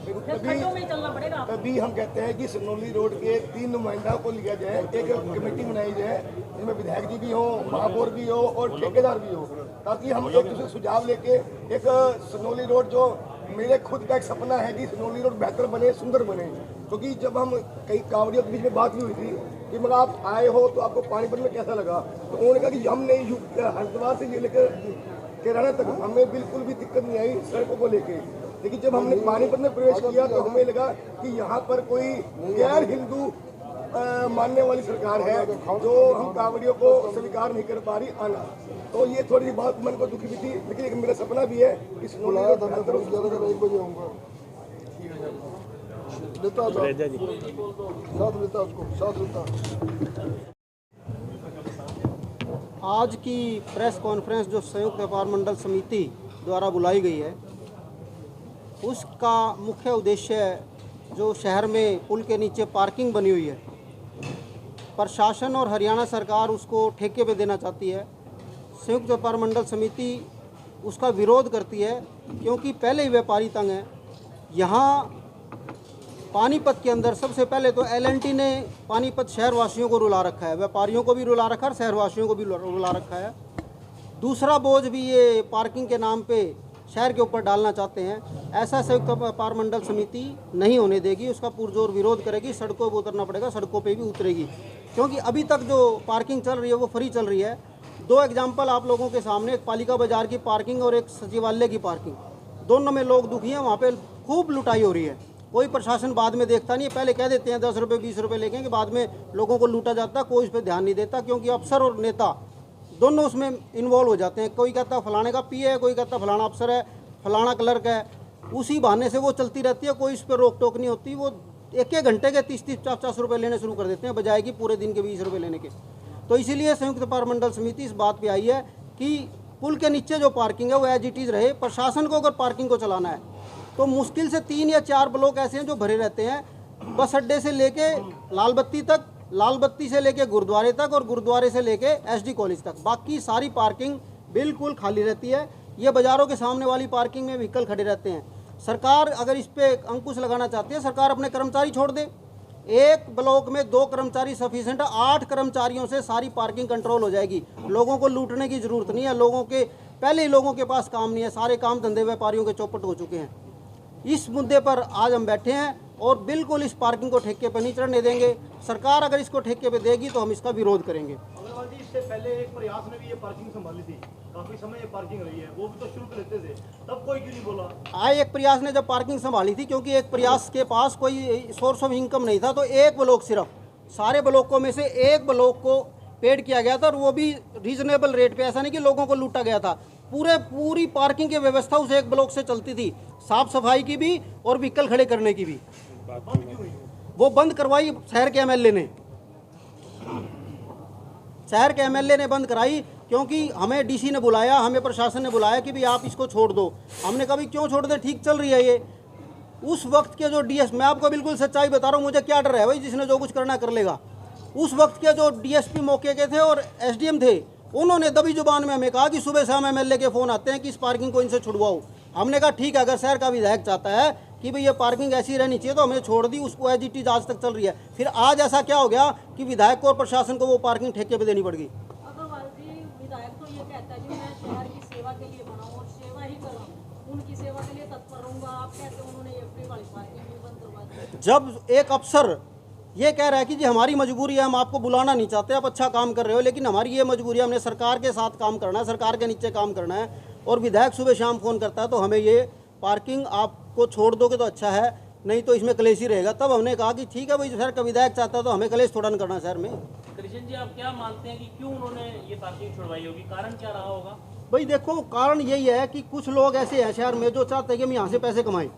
[SPEAKER 10] खड्डों में ही चलना पड़ेगा।
[SPEAKER 4] तभी हम कहते हैं कि सनौली रोड के 3 नुमाइंदा को लिया जाए, एक कमेटी बनाई जाए जिसमें विधायक जी भी हो, महापौर भी हो और ठेकेदार भी हो, ताकि हम एक दूसरे सुझाव लेके एक सनौली रोड, जो मेरे खुद का एक सपना है कि सनौली रोड बेहतर बने, सुंदर बने। क्योंकि जब हम कई कांवड़ियों के बीच में बात भी हुई थी कि मगर आप आए हो तो आपको पानीपत में कैसा लगा, तो उन्होंने कहा कि हमने हरिद्वार से ये लेकर केराना तक हमें बिल्कुल भी दिक्कत नहीं आई सड़कों को लेके। लेकिन जब हमने पानीपत में प्रवेश किया तो हमें लगा कि यहाँ पर कोई गैर हिंदू मानने वाली सरकार है, जो हम कांवड़ियों को स्वीकार नहीं कर पा रही आना। तो ये थोड़ी सी बात मन को दुखी भी थी, लेकिन एक मेरा सपना भी है कि सनौली रोड बेहतर हो।
[SPEAKER 3] 1 बजे आऊँगा,
[SPEAKER 5] आज की प्रेस कॉन्फ्रेंस जो संयुक्त व्यापार मंडल समिति द्वारा बुलाई गई है, उसका मुख्य उद्देश्य जो शहर में पुल के नीचे पार्किंग बनी हुई है, प्रशासन और हरियाणा सरकार उसको ठेके पे देना चाहती है। संयुक्त व्यापार मंडल समिति उसका विरोध करती है, क्योंकि पहले ही व्यापारी तंग हैं। यहाँ पानीपत के अंदर सबसे पहले तो LNT ने पानीपत शहरवासियों को रुला रखा है, व्यापारियों को भी रुला रखा है और शहरवासियों को भी रुला रखा है। दूसरा बोझ भी ये पार्किंग के नाम पे शहर के ऊपर डालना चाहते हैं। ऐसा संयुक्त व्यापार मंडल समिति नहीं होने देगी, उसका पुरजोर विरोध करेगी, सड़कों पर उतरना पड़ेगा, सड़कों पे भी उतरेगी। क्योंकि अभी तक जो पार्किंग चल रही है वो फ्री चल रही है। 2 एग्जाम्पल आप लोगों के सामने, एक पालिका बाजार की पार्किंग और एक सचिवालय की पार्किंग, दोनों में लोग दुखी हैं। वहाँ पे खूब लुटाई हो रही है, कोई प्रशासन बाद में देखता नहीं है। पहले कह देते हैं 10 रुपये 20 रुपये लेंगे, बाद में लोगों को लूटा जाता है, कोई उस पर ध्यान नहीं देता, क्योंकि अफसर और नेता दोनों उसमें इन्वॉल्व हो जाते हैं। कोई कहता फलाने का पीए है, कोई कहता फलाना अफसर है, फलाना क्लर्क है, उसी बहाने से वो चलती रहती है, कोई इस पर रोक टोक नहीं होती। वो 1-1 घंटे के 30-30 50 रुपये लेने शुरू कर देते हैं, बजाय कि पूरे दिन के 20 रुपये लेने के। तो इसीलिए संयुक्त व्यापार मंडल समिति इस बात पे आई है कि पुल के नीचे जो पार्किंग है वो एज इट इज़ रहे। प्रशासन को अगर पार्किंग को चलाना है तो मुश्किल से 3 या 4 ब्लॉक ऐसे हैं जो भरे रहते हैं, बस अड्डे से लेके लाल बत्ती तक, लाल बत्ती से लेके गुरुद्वारे तक और गुरुद्वारे से लेके SD कॉलेज तक, बाकी सारी पार्किंग बिल्कुल खाली रहती है। ये बाज़ारों के सामने वाली पार्किंग में व्हीकल खड़े रहते हैं। सरकार अगर इस पे अंकुश लगाना चाहती है, सरकार अपने कर्मचारी छोड़ दे। एक ब्लॉक में 2 कर्मचारी सफिशिएंट है, 8 कर्मचारियों से सारी पार्किंग कंट्रोल हो जाएगी। लोगों को लूटने की ज़रूरत नहीं है, लोगों के पहले ही लोगों के पास काम नहीं है, सारे काम धंधे व्यापारियों के चौपट हो चुके हैं। इस मुद्दे पर आज हम बैठे हैं और बिल्कुल इस पार्किंग को ठेके पर नहीं चढ़ने देंगे। सरकार अगर इसको ठेके पे देगी तो हम इसका विरोध करेंगे।
[SPEAKER 11] अग्रवाल जी, इससे पहले एक प्रयास में भी ये पार्किंग संभाली थी, काफी समय ये पार्किंग रही है, वो भी तो शुल्क लेते थे, तब कोई क्यों नहीं बोला?
[SPEAKER 5] एक प्रयास ने जब पार्किंग संभाली थी, क्योंकि एक प्रयास के पास कोई सोर्स ऑफ इनकम नहीं था, तो एक ब्लॉक, सिर्फ सारे ब्लॉकों में से एक ब्लॉक को पेड किया गया था, और वो भी रीजनेबल रेट पे। ऐसा नहीं कि लोगों को लूटा गया था। पूरी पार्किंग की व्यवस्था उस एक ब्लॉक से चलती थी, साफ सफाई की भी और व्हीकल खड़े करने की भी। वो बंद करवाई शहर के एमएलए ने, शहर के एमएलए ने बंद कराई, क्योंकि हमें डीसी ने बुलाया, हमें प्रशासन ने बुलाया कि भाई आप इसको छोड़ दो। हमने कहा भाई क्यों छोड़ दे, ठीक चल रही है ये। उस वक्त के जो डीएस, मैं आपको बिल्कुल सच्चाई बता रहा हूँ, मुझे क्या डर है भाई, जिसने जो कुछ करना कर लेगा। उस वक्त के जो डीएसपी मौके के थे और एसडीएम थे, उन्होंने दबी जुबान में हमें कहा कि सुबह शाम एमएलए के फ़ोन आते हैं कि इस पार्किंग को इनसे छुड़वाओ। हमने कहा ठीक है, अगर शहर का विधायक चाहता है कि भाई ये पार्किंग ऐसी रहनी चाहिए तो हमने छोड़ दी, उसको एज इट इज आज तक चल रही है। फिर आज ऐसा क्या हो गया कि विधायक को और प्रशासन को वो पार्किंग ठेके पे देनी पड़ गई।
[SPEAKER 10] अग्रवाल जी, विधायक तो ये कहता है कि मैं शहर की सेवा के लिए बना हूँ और सेवा ही कर रहा हूँ, उनकी सेवा के लिए तत्पर रहूँगा। आप कहते उन्होंने ये फ्री वाली पार्किंग भी बंद करवा दी।
[SPEAKER 5] जब एक अफसर ये कह रहा है कि जी हमारी मजबूरी है, हम आपको बुलाना नहीं चाहते, आप अच्छा काम कर रहे हो, लेकिन हमारी ये मजबूरी है, हमने सरकार के साथ काम करना है, सरकार के नीचे काम करना है, और विधायक सुबह शाम फ़ोन करता है तो हमें ये पार्किंग आपको छोड़ दोगे तो अच्छा है, नहीं तो इसमें कलेश ही रहेगा। तब हमने कहा कि ठीक है भाई, शहर का विधायक चाहता है तो हमें कलेश थोड़ा न करना शहर में।
[SPEAKER 9] कृष्ण जी, आप क्या मानते हैं कि क्यों उन्होंने ये पार्किंग छुड़वाई होगी, कारण क्या रहा होगा?
[SPEAKER 5] भाई देखो, कारण यही है कि कुछ लोग ऐसे हैं शहर में जो चाहते हैं कि हम यहाँ से पैसे कमाएं।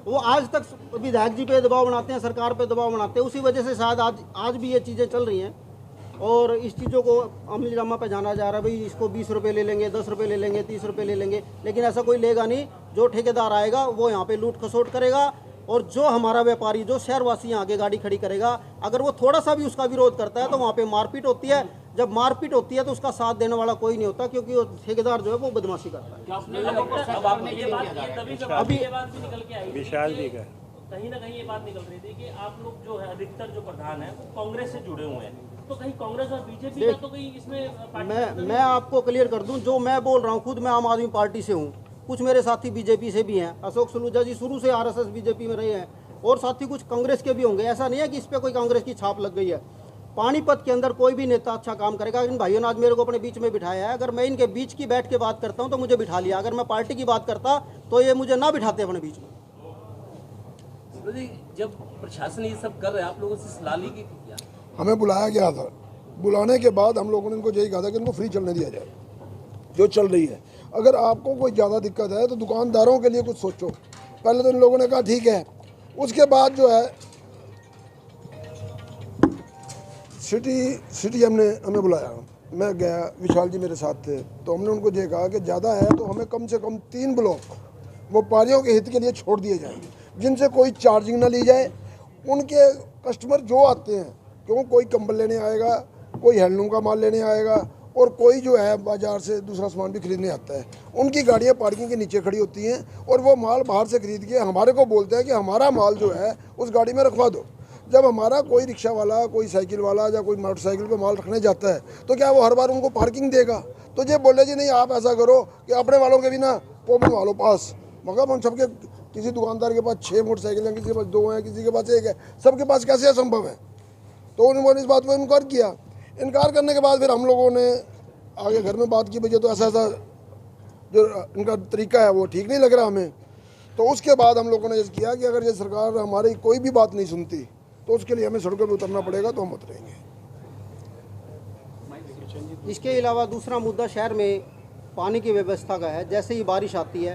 [SPEAKER 5] वो आज तक विधायक जी पे दबाव बनाते हैं, सरकार पे दबाव बनाते हैं, उसी वजह से शायद आज भी ये चीज़ें चल रही हैं। और इस चीज़ों को अमलीजामा पे जाना जा रहा है, भाई इसको 20 रुपये ले लेंगे, 10 रुपये ले लेंगे, 30 रुपये ले लेंगे, लेकिन ऐसा कोई लेगा नहीं। जो ठेकेदार आएगा वो यहाँ पे लूट खसोट करेगा, और जो हमारा व्यापारी, जो शहरवासी यहाँ आगे गाड़ी खड़ी करेगा, अगर वो थोड़ा सा भी उसका विरोध करता है तो वहाँ पे मारपीट होती है। जब मारपीट होती है तो उसका साथ देने वाला कोई नहीं होता, क्योंकि वो ठेकेदार जो है वो बदमाशी करता है।
[SPEAKER 9] अभी ये बात भी निकल के आई,
[SPEAKER 1] विशाल जी का
[SPEAKER 9] कहीं ना कहीं ये बात निकल रही थी कि आप लोग जो है अधिकतर जो प्रधान है वो कांग्रेस से जुड़े हुए हैं, तो कहीं कांग्रेस और बीजेपी का तो कहीं इसमें
[SPEAKER 5] मैं आपको क्लियर कर दूं, जो मैं बोल रहा हूं, खुद मैं आम आदमी पार्टी से हूं, कुछ मेरे साथी बीजेपी से भी हैं। अशोक सलूजा जी शुरू से आरएसएस बीजेपी में रहे हैं, और साथी कुछ कांग्रेस के भी होंगे। ऐसा नहीं है कि इस पर कोई कांग्रेस की छाप लग गई है। पानीपत के अंदर कोई भी नेता अच्छा काम करेगा। इन भाइयों ने आज मेरे को अपने बीच में बिठाया है, अगर मैं इनके बीच की बैठ के बात करता हूं तो मुझे बिठा लिया, अगर मैं पार्टी की बात करता तो ये मुझे ना बिठाते अपने बीच में।
[SPEAKER 7] जब प्रशासन ये सब कर रहे हैं, आप लोगों से सलाह ली कि क्या?
[SPEAKER 3] हमें बुलाया गया था, बुलाने के बाद हम लोगों ने इनको यही कहा था कि इनको फ्री चलने दिया जाए जो चल रही है। अगर आपको कोई ज़्यादा दिक्कत है तो दुकानदारों के लिए कुछ सोचो। पहले तो इन लोगों ने कहा ठीक है, उसके बाद जो है सिटी हमें बुलाया, मैं गया, विशाल जी मेरे साथ थे, तो हमने उनको ये कहा कि ज़्यादा है तो हमें कम से कम 3 ब्लॉक व्यापारियों के हित के लिए छोड़ दिए जाएंगे, जिनसे कोई चार्जिंग ना ली जाए। उनके कस्टमर जो आते हैं, क्यों कोई कंबल लेने आएगा, कोई हैंडलूम का माल लेने आएगा, और कोई जो है बाज़ार से दूसरा सामान भी खरीदने आता है, उनकी गाड़ियाँ पार्किंग के नीचे खड़ी होती हैं, और वो माल बाहर से खरीद के हमारे को बोलते हैं कि हमारा माल जो है उस गाड़ी में रखवा दो। जब हमारा कोई रिक्शा वाला, कोई साइकिल वाला या कोई मोटरसाइकिल पे माल रखने जाता है तो क्या वो हर बार उनको पार्किंग देगा? तो ये बोले जी नहीं, आप ऐसा करो कि अपने वालों के भी ना वो बनवा लो पास। मगर हम सबके, किसी दुकानदार के पास 6 मोटरसाइकिल हैं, किसी के पास 2 हैं, किसी के पास 1 है, सबके पास कैसे असंभव है? तो उन्होंने इस बात पर इनकार किया। इनकार करने के बाद फिर हम लोगों ने आगे घर में बात की, भैया तो ऐसा जो इनका तरीका है वो ठीक नहीं लग रहा हमें। तो उसके बाद हम लोगों ने ये किया कि अगर ये सरकार हमारी कोई भी बात नहीं सुनती तो उसके लिए हमें सड़कों पर उतरना पड़ेगा, तो हम उतरेंगे।
[SPEAKER 5] इसके अलावा दूसरा मुद्दा शहर में पानी की व्यवस्था का है। जैसे ही बारिश आती है,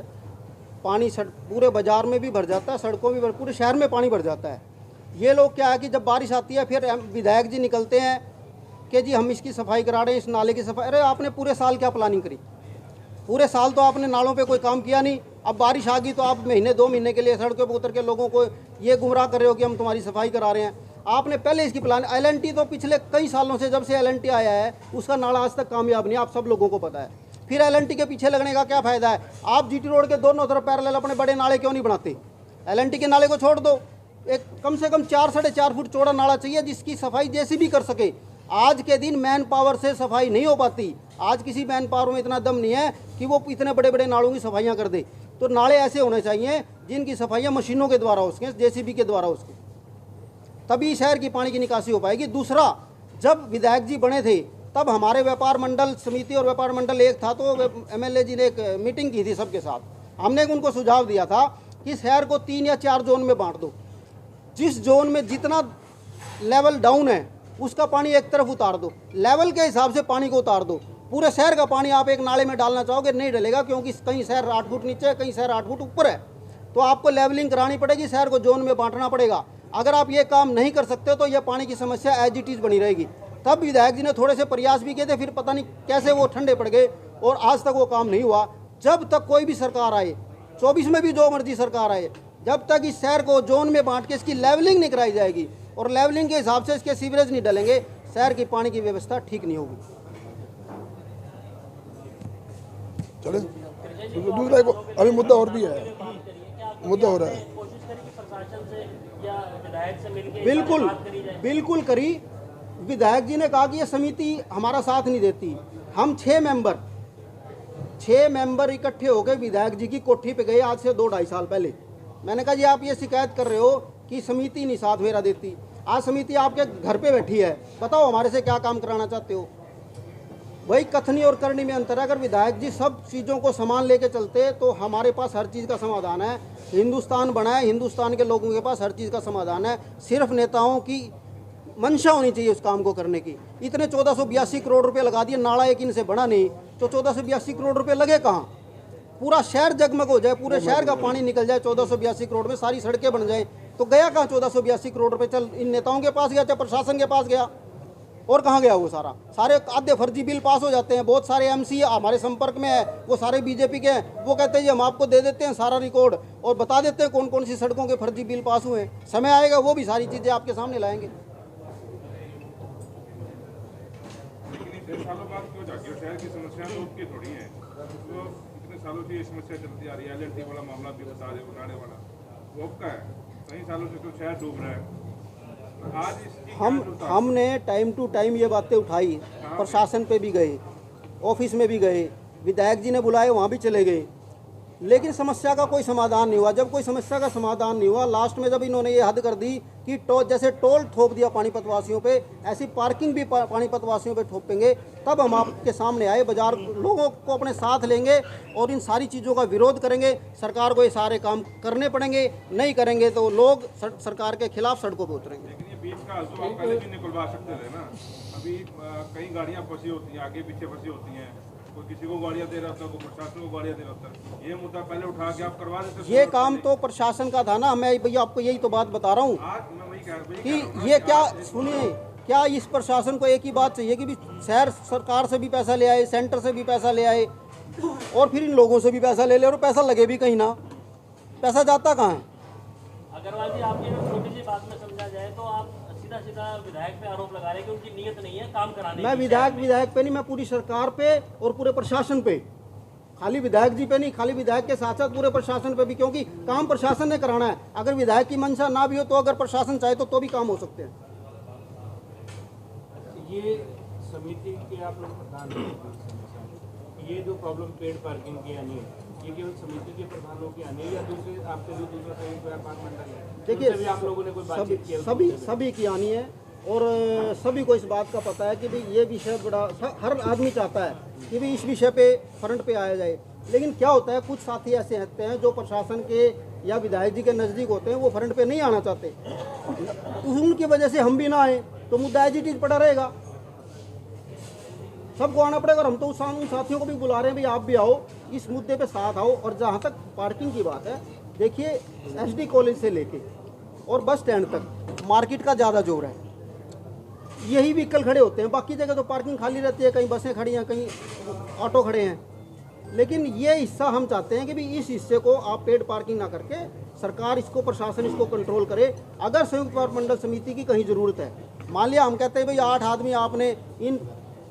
[SPEAKER 5] पानी पूरे बाजार में भी भर जाता है, सड़कों में पूरे शहर में पानी भर जाता है। ये लोग क्या है कि जब बारिश आती है फिर विधायक जी निकलते हैं कि जी हम इसकी सफाई करा रहे हैं, इस नाले की सफाई। अरे आपने पूरे साल क्या प्लानिंग करी? पूरे साल तो आपने नालों पे कोई काम किया नहीं। अब बारिश आ गई तो आप महीने 2 महीने के लिए सड़कों पर उतर के लोगों को ये गुमराह कर रहे हो कि हम तुम्हारी सफाई करा रहे हैं। आपने पहले इसकी प्लान, एलएनटी तो पिछले कई सालों से, जब से एलएनटी आया है उसका नाला आज तक कामयाब नहीं, आप सब लोगों को पता है। फिर एलएनटी के पीछे लगने का क्या फ़ायदा है? आप जीटी रोड के दोनों तरफ पैरेलल अपने बड़े नाले क्यों नहीं बनाते? एलएनटी के नाले को छोड़ दो, एक कम से कम 4 साढ़े 4 फुट चौड़ा नाला चाहिए जिसकी सफाई जेसीबी कर सके। आज के दिन मैन पावर से सफाई नहीं हो पाती। आज किसी मैन पावर में इतना दम नहीं है कि वो इतने बड़े बड़े नालों की सफाइयाँ कर दे। तो नाले ऐसे होने चाहिए जिनकी सफाइयाँ मशीनों के द्वारा हो सकें, जेसीबी के द्वारा हो सकें, तभी शहर की पानी की निकासी हो पाएगी। दूसरा, जब विधायक जी बने थे तब हमारे व्यापार मंडल समिति और व्यापार मंडल एक था, तो एमएलए जी ने एक मीटिंग की थी सबके साथ। हमने उनको सुझाव दिया था कि शहर को 3 या 4 जोन में बांट दो। जिस जोन में जितना लेवल डाउन है उसका पानी एक तरफ उतार दो, लेवल के हिसाब से पानी को उतार दो। पूरे शहर का पानी आप एक नाले में डालना चाहोगे नहीं डलेगा, क्योंकि कहीं शहर 8 फुट नीचे है, कहीं शहर 8 फुट ऊपर है। तो आपको लेवलिंग करानी पड़ेगी, शहर को जोन में बांटना पड़ेगा। अगर आप ये काम नहीं कर सकते तो ये पानी की समस्या एज इट इज़ बनी रहेगी। तब विधायक जी ने थोड़े से प्रयास भी किए थे, फिर पता नहीं कैसे वो ठंडे पड़ गए और आज तक वो काम नहीं हुआ। जब तक कोई भी सरकार आए, 24 में भी जो मर्जी सरकार आए, जब तक इस शहर को जोन में बांट के इसकी लेवलिंग नहीं कराई जाएगी और लेवलिंग के हिसाब से इसके सीवरेज नहीं डलेंगे, शहर की पानी की व्यवस्था ठीक नहीं होगी।
[SPEAKER 3] चले दूसरा एक अभी मुद्दा और भी है, मुद्दा हो रहा है।
[SPEAKER 9] कोशिश करें कि प्रशासन से या विधायक से मिलकर
[SPEAKER 5] बिल्कुल
[SPEAKER 9] बात करी जाए।
[SPEAKER 5] बिल्कुल करी। विधायक जी ने कहा कि ये समिति हमारा साथ नहीं देती। हम 6 मेंबर इकट्ठे होकर विधायक जी की कोठी पे गए आज से 2-2.5 साल पहले। मैंने कहा जी आप ये शिकायत कर रहे हो कि समिति नहीं साथ मेरा देती, आज समिति आपके घर पे बैठी है, बताओ हमारे से क्या काम कराना चाहते हो। वही कथनी और करनी में अंतर है। अगर विधायक जी सब चीज़ों को सामान लेके चलते तो हमारे पास हर चीज़ का समाधान है। हिंदुस्तान बना है, हिंदुस्तान के लोगों के पास हर चीज़ का समाधान है। सिर्फ नेताओं की मंशा होनी चाहिए उस काम को करने की। इतने 1482 करोड़ रुपए लगा दिए, नाला एक इनसे बना नहीं, तो 1482 करोड़ रुपए लगे कहाँ? पूरा शहर जगमग हो जाए, पूरे शहर का पानी निकल जाए 1482 करोड़ में, सारी सड़कें बन जाए, तो गया कहाँ 1482 करोड़ रुपए? चल इन नेताओं के पास गया, चाहे प्रशासन के पास गया, और कहाँ गया वो सारा? सारे आधे फर्जी बिल पास हो जाते हैं। बहुत सारे एमसी हमारे संपर्क में है, वो सारे बीजेपी के हैं। वो कहते हैं हम आपको दे देते हैं सारा रिकॉर्ड और बता देते हैं कौन कौन सी सड़कों के फर्जी बिल पास हुए हैं। समय आएगा वो भी सारी चीज़ें आपके सामने लाएंगे।
[SPEAKER 12] सालों बाद क्यों जाके शहर की समस्या तो उसकी थोड़ी है, तो इतने सालों से ये समस्या चलती आ रही है। एलएनटी वाला मामला भी बता दे, बनाने वाला वो का है, कई सालों से तो शहर डूब रहा है। आज इसकी
[SPEAKER 5] हमने टाइम टू टाइम ये बातें उठाई, प्रशासन पे भी गए, ऑफिस में भी गए, विधायक जी ने बुलाए वहाँ भी चले गए, लेकिन समस्या का कोई समाधान नहीं हुआ। जब कोई समस्या का समाधान नहीं हुआ, लास्ट में जब इन्होंने ये हद कर दी कि जैसे टोल थोप दिया पानीपत वासियों पे, ऐसी पार्किंग भी पानीपत वासियों पे थोपेंगे, तब हम आपके सामने आए, बाजार लोगों को अपने साथ लेंगे और इन सारी चीज़ों का विरोध करेंगे। सरकार को ये सारे काम करने पड़ेंगे, नहीं करेंगे तो लोग सरकार के खिलाफ सड़कों पर उतरेंगे।
[SPEAKER 12] लेकिन ये बीच का तो आप पहले भी निकलवा सकते थे ना। अभी कई गाड़ियाँ फंसी होती हैं, आगे पीछे फंसी होती हैं, कोई किसी को गाड़ियाँ दे रहा था, कोई प्रशासन को गाड़ियाँ दे रहा था। ये मुद्दा पहले उठा के आप करवा देते।
[SPEAKER 5] ये काम तो प्रशासन का था ना। मैं भैया आपको यही तो बात बता रहा हूँ कि ये क्या, सुनिए, क्या इस प्रशासन को एक ही बात चाहिए कि भी शहर सरकार से भी पैसा ले आए, सेंटर से भी पैसा ले आए और फिर इन लोगों से भी पैसा ले और पैसा लगे भी कहीं ना, पैसा जाता कहाँ है?
[SPEAKER 9] अग्रवाल जी, आपकी अगर छोटी सी बात में समझा जाए तो आप सीधा सीधा विधायक पे आरोप लगा रहे हैं कि उनकी नीयत नहीं है काम कराने।
[SPEAKER 5] मैं विधायक पे नहीं, मैं पूरी सरकार पे और पूरे प्रशासन पे, खाली विधायक जी पे नहीं, खाली विधायक के साथ साथ पूरे प्रशासन पे भी, क्योंकि काम प्रशासन ने कराना है। अगर विधायक की मंशा ना भी हो तो अगर प्रशासन चाहे तो भी काम हो सकते हैं।
[SPEAKER 1] ये समिति के आप लोग प्रधान हैं, ये जो प्रॉब्लम पेड़ पार्किंग की आनी है, ये केवल समिति के प्रधानों की आनी है या दूसरे आपके जो दूसरा कहीं व्यापार मंडल है,
[SPEAKER 5] देखिए
[SPEAKER 1] आप लोगों ने कोई बातचीत की?
[SPEAKER 5] सभी की आनी है और सभी को इस बात का पता है कि भाई ये विषय बड़ा, हर आदमी चाहता है कि भाई इस विषय पे फ्रंट पे आया जाए। लेकिन क्या होता है, कुछ साथी ऐसे होते हैं जो प्रशासन के या विधायक जी के नज़दीक होते हैं, वो फ्रंट पे नहीं आना चाहते, उनकी वजह से हम भी ना आए तो मुद्दा एज इट इज पड़ा रहेगा। सबको आना पड़ेगा और हम तो उन साथियों को भी बुला रहे हैं, भाई आप भी आओ, इस मुद्दे पे साथ आओ। और जहाँ तक पार्किंग की बात है, देखिए एसडी कॉलेज से लेके और बस स्टैंड तक मार्केट का ज़्यादा जोर है, यही व्हीकल खड़े होते हैं, बाकी जगह तो पार्किंग खाली रहती है, कहीं बसें खड़ी हैं, कहीं ऑटो खड़े हैं। लेकिन ये हिस्सा हम चाहते हैं कि भी इस हिस्से को आप पेड पार्किंग ना करके सरकार इसको, प्रशासन इसको कंट्रोल करे। अगर संयुक्त व्यापार मंडल समिति की कहीं ज़रूरत है, मान लिया हम कहते हैं भाई 8 आदमी आपने इन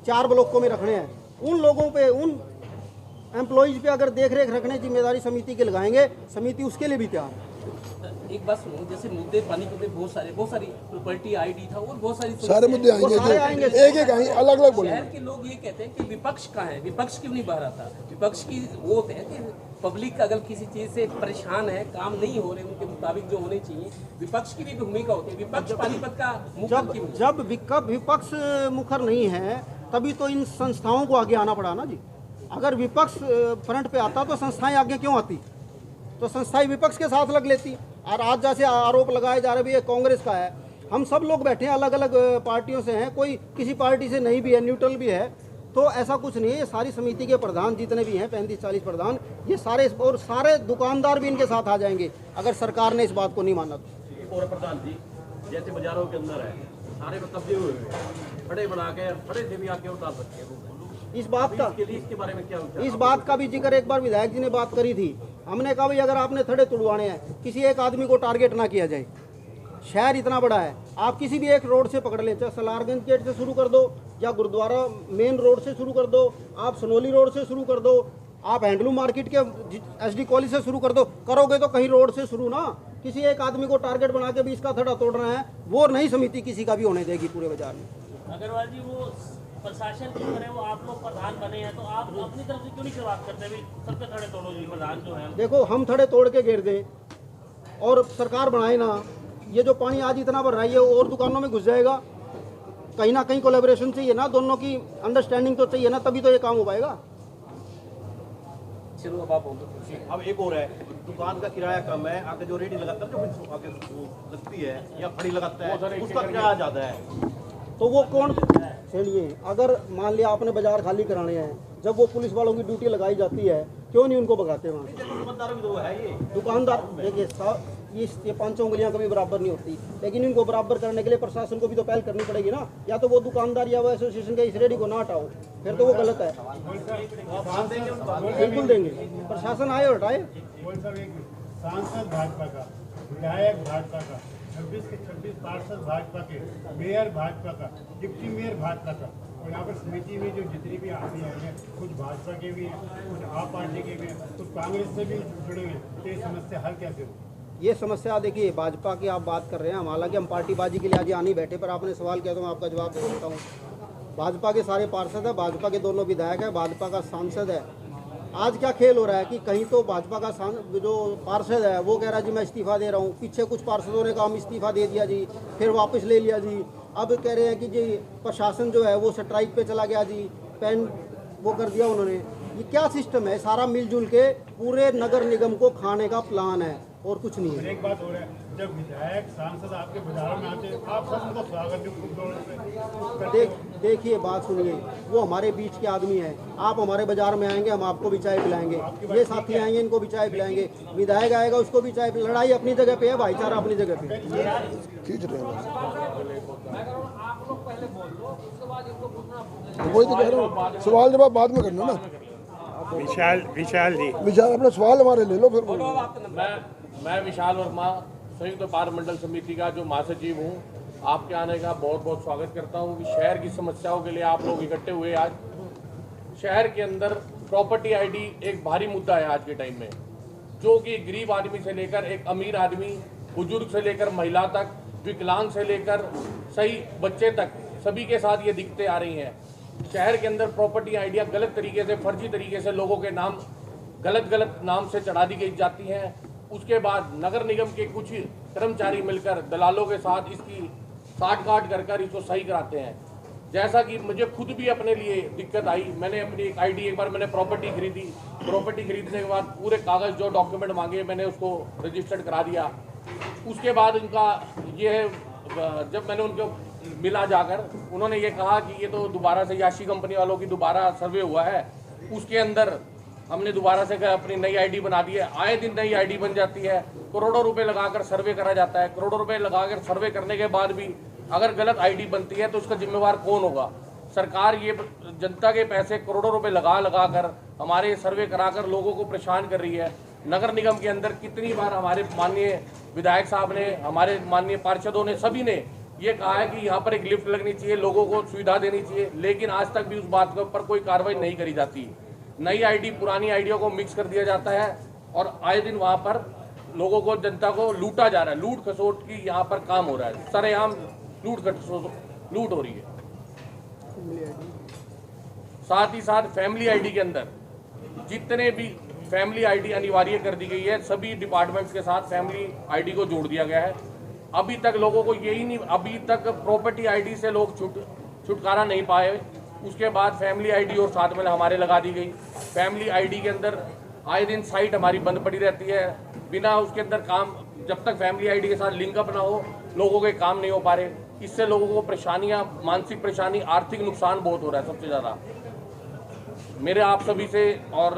[SPEAKER 5] 4 ब्लॉकों में रखने हैं, उन लोगों पे, उन एम्प्लॉइज पे अगर देख रेख रखने जिम्मेदारी समिति के लगाएंगे, समिति उसके लिए भी तैयार है।
[SPEAKER 7] एक बात सुनो, जैसे मुद्दे पानी के बहुत सारी प्रॉपर्टी आईडी था और बहुत
[SPEAKER 3] सारे मुद्दे आएंगे, एक एक आएंगे, अलग अलग बोलेंगे।
[SPEAKER 7] शहर के लोग ये कहते हैं कि विपक्ष कहाँ है, विपक्ष क्यों नहीं बाहर आता? विपक्ष की वो होते हैं कि पब्लिक अगर किसी चीज़ से परेशान है, काम नहीं हो रहे उनके मुताबिक जो होने चाहिए, विपक्ष की भी भूमिका होती है। विपक्ष पानीपत का
[SPEAKER 5] जब विपक्ष मुखर नहीं है तभी तो इन संस्थाओं को आगे आना पड़ा ना जी। अगर विपक्ष फ्रंट पे आता तो संस्थाएं आगे क्यों आती? तो संस्थाएं विपक्ष के साथ लग लेती। और आज जैसे आरोप लगाए जा रहे भी, ये कांग्रेस का है, हम सब लोग बैठे हैं, अलग अलग पार्टियों से हैं, कोई किसी पार्टी से नहीं भी है, न्यूट्रल भी है, तो ऐसा कुछ नहीं है। ये सारी समिति के प्रधान जितने भी हैं, 35-40 प्रधान, ये सारे और सारे दुकानदार भी इनके साथ आ जाएंगे अगर सरकार ने इस बात को नहीं माना तो।
[SPEAKER 11] और प्रधान जी
[SPEAKER 9] जैसे बाजारों के अंदर है सारे में कब्जे हुए हैं, खड़े बना के खड़े से भी आके उतार सकते हैं।
[SPEAKER 5] इस बात का
[SPEAKER 9] इसके बारे में क्या विचार?
[SPEAKER 5] इस बात का भी जिक्र एक बार विधायक जी ने बात करी थी। हमने कहा भाई अगर आपने थड़े तुड़वाने हैं किसी एक आदमी को टारगेट ना किया जाए। शहर इतना बड़ा है, आप किसी भी एक रोड से पकड़ लें, चाहे सलारगंज गेट से शुरू कर दो या गुरुद्वारा मेन रोड से शुरू कर दो, आप सनोली रोड से शुरू कर दो, आप हैंडलूम मार्केट के SD कॉलेज से शुरू कर दो। करोगे तो कहीं रोड से शुरू ना, किसी एक आदमी को टारगेट बना के भी इसका थड़ा तोड़ना है, वो नहीं समिति किसी का भी होने देगी पूरे बाजार में।
[SPEAKER 9] अग्रवाल जी, वो प्रशासन की तरह वो आप लोग प्रधान बने हैं, तो आप अपनी तरफ से क्यों नहीं शुरुआत करते? भी सबके थड़े तोड़ो जी, प्रधान जो है।
[SPEAKER 5] देखो, हम थड़े तोड़ के घेर दें और सरकार बनाए ना, ये जो पानी आज इतना बढ़ रहा है और दुकानों में घुस जाएगा। कहीं ना कहीं कोलैबोरेशन चाहिए ना, दोनों की अंडरस्टैंडिंग तो चाहिए ना, तभी तो ये काम हो पाएगा।
[SPEAKER 9] चलो अब आप बोलो।
[SPEAKER 11] अब एक और है, दुकान का किराया कम है, आगे जो रेडी लगाता है जो आगे लगती है या फड़ी लगाता है उसका किराया ज़्यादा है।
[SPEAKER 5] तो वो कौन चलिए, अगर मान लिया आपने बाजार खाली कराने हैं, जब वो पुलिस वालों की ड्यूटी लगाई जाती है, क्यों नहीं उनको भगाते वहाँ?
[SPEAKER 11] दुकानदार भी तो है ये।
[SPEAKER 5] दुकानदार देखिए, ये पांचों उंगलियां कभी बराबर नहीं होती, लेकिन इनको बराबर करने के लिए प्रशासन को भी तो पहल करनी पड़ेगी ना। या तो वो दुकानदार या वो एसोसिएशन के इस रेडी को ना हटाओ, फिर तो वो गलत है। बिल्कुल देंगे, प्रशासन आए और हटाए।
[SPEAKER 13] सांसद भाजपा का, विधायक भाजपा का, 26 के 26 पार्षद भाजपा के, मेयर भाजपा का, डिप्टी मेयर भाजपा का, और यहाँ पर समिति में जो जितनी भी आदमी हैं कुछ भाजपा के भी हैं, कुछ आप पार्टी के भी हैं, कुछ कांग्रेस से भी जुड़े हुए हैं। तो ये समस्या हल कैसे हो?
[SPEAKER 5] ये समस्या देखिए, भाजपा की आप बात कर रहे हैं, हालांकि हम पार्टीबाजी के लिए आज यहाँ नहीं बैठे, पर आपने सवाल किया तो मैं आपका जवाब दे देता हूँ। भाजपा के सारे पार्षद है, भाजपा के दोनों विधायक है, भाजपा का सांसद है। आज क्या खेल हो रहा है कि कहीं तो भाजपा का जो पार्षद है वो कह रहा है जी मैं इस्तीफा दे रहा हूँ, पीछे कुछ पार्षदों ने कहा हम इस्तीफा दे दिया जी, फिर वापस ले लिया जी। अब कह रहे हैं कि जी प्रशासन जो है वो स्ट्राइक पे चला गया जी, पेन वो कर दिया उन्होंने। ये क्या सिस्टम है? सारा मिलजुल के पूरे नगर निगम को खाने का प्लान है और कुछ नहीं है।
[SPEAKER 13] एक बात हो रहा है, जब विधायक सांसद आपके बाजार में आते हैं, आप सब उनका स्वागत
[SPEAKER 5] देखिए, बात सुनिए, वो हमारे बीच के आदमी हैं। आप हमारे बाजार में आएंगे, हम आपको भी चाय पिलाएंगे, ये साथी आएंगे इनको भी चाय पिलाएंगे, विधायक आएगा उसको भी चाय। लड़ाई अपनी जगह पे है, भाईचारा अपनी जगह पे है।
[SPEAKER 3] खींच रहे हैं, वही तो कह रहा हूँ, सवाल जवाब बाद में करना ना।
[SPEAKER 1] विशाल जी,
[SPEAKER 3] अपना सवाल हमारे ले लो फिर बोलो।
[SPEAKER 6] मैं विशाल वर्मा, संयुक्त व्यापार मंडल समिति का जो महासचिव हूँ। आपके आने का बहुत बहुत स्वागत करता हूँ कि शहर की समस्याओं के लिए आप लोग इकट्ठे हुए। आज शहर के अंदर प्रॉपर्टी आईडी एक भारी मुद्दा है आज के टाइम में, जो कि गरीब आदमी से लेकर एक अमीर आदमी, बुजुर्ग से लेकर महिला तक, विकलांग से लेकर सही बच्चे तक, सभी के साथ ये दिक्कतें आ रही हैं। शहर के अंदर प्रॉपर्टी आइडिया गलत तरीके से, फर्जी तरीके से लोगों के नाम गलत नाम से चढ़ा दी गई जाती हैं। उसके बाद नगर निगम के कुछ कर्मचारी मिलकर दलालों के साथ इसकी साठ-गांठ कर इसको सही कराते हैं। जैसा कि मुझे खुद भी अपने लिए दिक्कत आई, मैंने अपनी एक आईडी, एक बार मैंने प्रॉपर्टी खरीदी, प्रॉपर्टी खरीदने के बाद पूरे कागज़ जो डॉक्यूमेंट मांगे मैंने उसको रजिस्टर्ड करा दिया। उसके बाद उनका ये जब मैंने उनको मिला जाकर, उन्होंने ये कहा कि ये तो दोबारा से याशी कंपनी वालों की दोबारा सर्वे हुआ है, उसके अंदर हमने दोबारा से अपनी नई आईडी बना दी है। आए दिन नई आईडी बन जाती है, करोड़ों रुपए लगाकर सर्वे करा जाता है। करोड़ों रुपए लगाकर सर्वे करने के बाद भी अगर गलत आईडी बनती है तो उसका जिम्मेवार कौन होगा? सरकार ये जनता के पैसे करोड़ों रुपए लगा कर हमारे सर्वे कराकर लोगों को परेशान कर रही है। नगर निगम के अंदर कितनी बार हमारे माननीय विधायक साहब ने, हमारे माननीय पार्षदों ने, सभी ने ये कहा है कि यहाँ पर एक लिफ्ट लगनी चाहिए, लोगों को सुविधा देनी चाहिए, लेकिन आज तक भी उस बात पर कोई कार्रवाई नहीं करी जाती। नई आईडी पुरानी आईडियों को मिक्स कर दिया जाता है और आए दिन वहाँ पर लोगों को, जनता को लूटा जा रहा है। लूट खसोट की यहाँ पर काम हो रहा है, सरेआम लूट हो रही है। साथ ही साथ फैमिली आईडी के अंदर जितने भी फैमिली आईडी अनिवार्य कर दी गई है, सभी डिपार्टमेंट्स के साथ फैमिली आईडी को जोड़ दिया गया है। अभी तक लोगों को यही नहीं, अभी तक प्रॉपर्टी आईडी से लोग छुटकारा नहीं पाए। उसके बाद फैमिली आईडी और साथ में हमारे लगा दी गई। फैमिली आईडी के अंदर आए दिन साइट हमारी बंद पड़ी रहती है, बिना उसके अंदर काम, जब तक फैमिली आईडी के साथ लिंकअप ना हो लोगों के काम नहीं हो पा रहे। इससे लोगों को परेशानियां, मानसिक परेशानी, आर्थिक नुकसान बहुत हो रहा है सबसे ज़्यादा। मेरे आप सभी से और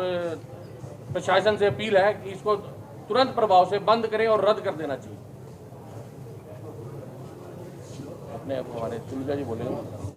[SPEAKER 6] प्रशासन से अपील है कि इसको तुरंत प्रभाव से बंद करें और रद्द कर देना चाहिए। नहीं, अब हमारे तुलजा जी बोलेंगे।